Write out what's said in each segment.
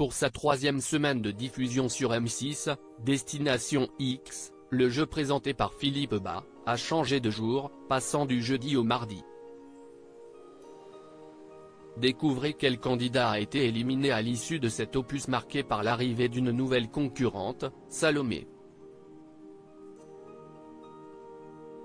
Pour sa troisième semaine de diffusion sur M6, Destination X, le jeu présenté par Philippe Bas, a changé de jour, passant du jeudi au mardi. Découvrez quel candidat a été éliminé à l'issue de cet opus marqué par l'arrivée d'une nouvelle concurrente, Salomé.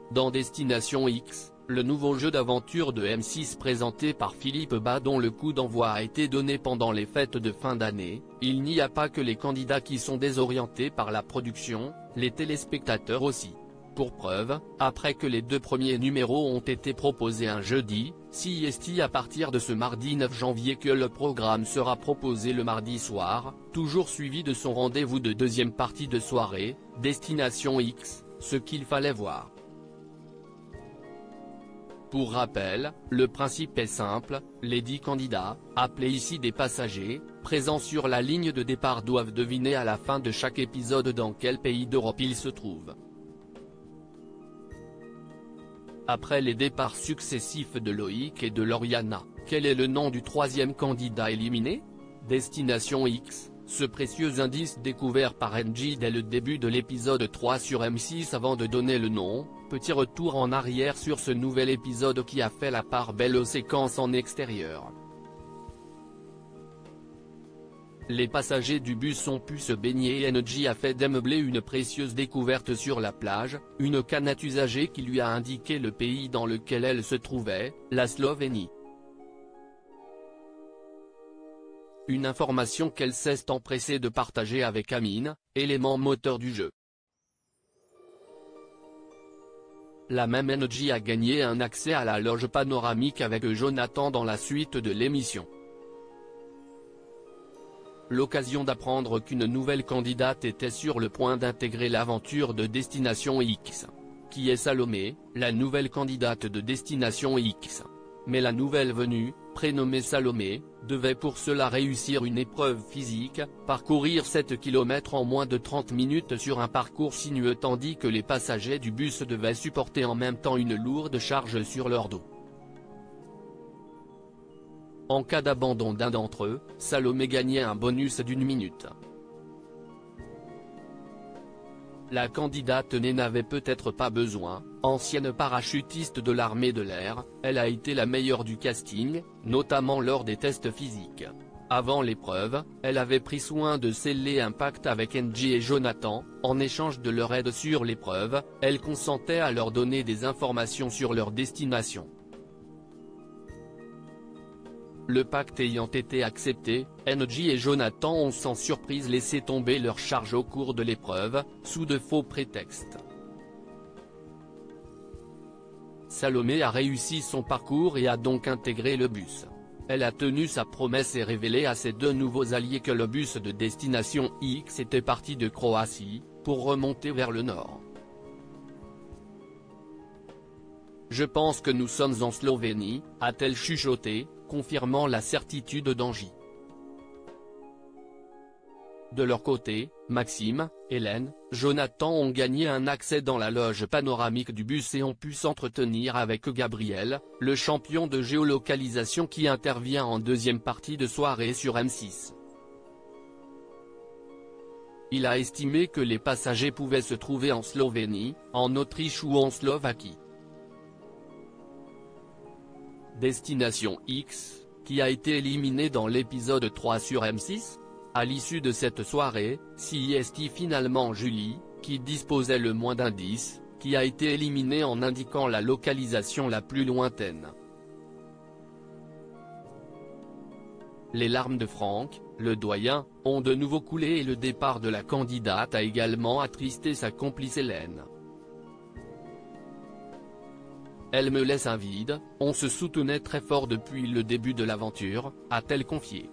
Dans Destination X, le nouveau jeu d'aventure de M6 présenté par Philippe Bas dont le coup d'envoi a été donné pendant les fêtes de fin d'année, il n'y a pas que les candidats qui sont désorientés par la production, les téléspectateurs aussi. Pour preuve, après que les deux premiers numéros ont été proposés un jeudi, c'est à partir de ce mardi 9 janvier que le programme sera proposé le mardi soir, toujours suivi de son rendez-vous de deuxième partie de soirée, Destination X, ce qu'il fallait voir. Pour rappel, le principe est simple, les 10 candidats, appelés ici des passagers, présents sur la ligne de départ doivent deviner à la fin de chaque épisode dans quel pays d'Europe ils se trouvent. Après les départs successifs de Loïc et de Lauriana, quel est le nom du troisième candidat éliminé? Destination X, ce précieux indice découvert par NJ dès le début de l'épisode 3 sur M6 avant de donner le nom, petit retour en arrière sur ce nouvel épisode qui a fait la part belle aux séquences en extérieur. Les passagers du bus ont pu se baigner et NJ a fait démeubler une précieuse découverte sur la plage, une canette usagée qui lui a indiqué le pays dans lequel elle se trouvait, la Slovénie. Une information qu'elle s'est empressée de partager avec Amine, élément moteur du jeu. La même NJ a gagné un accès à la loge panoramique avec Jonathan dans la suite de l'émission. L'occasion d'apprendre qu'une nouvelle candidate était sur le point d'intégrer l'aventure de Destination X. Qui est Salomé, la nouvelle candidate de Destination X. Mais la nouvelle venue, prénommée Salomé, devait pour cela réussir une épreuve physique, parcourir 7 km en moins de 30 minutes sur un parcours sinueux tandis que les passagers du bus devaient supporter en même temps une lourde charge sur leur dos. En cas d'abandon d'un d'entre eux, Salomé gagnait un bonus d'1 minute. La candidate n'en avait peut-être pas besoin, ancienne parachutiste de l'armée de l'air, elle a été la meilleure du casting, notamment lors des tests physiques. Avant l'épreuve, elle avait pris soin de sceller un pacte avec NJ et Jonathan, en échange de leur aide sur l'épreuve, elle consentait à leur donner des informations sur leur destination. Le pacte ayant été accepté, NJ et Jonathan ont sans surprise laissé tomber leur charge au cours de l'épreuve, sous de faux prétextes. Salomé a réussi son parcours et a donc intégré le bus. Elle a tenu sa promesse et révélé à ses deux nouveaux alliés que le bus de Destination X était parti de Croatie, pour remonter vers le nord. Je pense que nous sommes en Slovénie, a-t-elle chuchoté, confirmant la certitude d'Angie. De leur côté, Maxime, Hélène, Jonathan ont gagné un accès dans la loge panoramique du bus et ont pu s'entretenir avec Gabriel, le champion de géolocalisation qui intervient en deuxième partie de soirée sur M6. Il a estimé que les passagers pouvaient se trouver en Slovénie, en Autriche ou en Slovaquie. Destination X, qui a été éliminé dans l'épisode 3 sur M6. À l'issue de cette soirée, c'est finalement Julie, qui disposait le moins d'indices, qui a été éliminée en indiquant la localisation la plus lointaine. Les larmes de Franck, le doyen, ont de nouveau coulé et le départ de la candidate a également attristé sa complice Hélène. Elle me laisse un vide, on se soutenait très fort depuis le début de l'aventure, a-t-elle confié.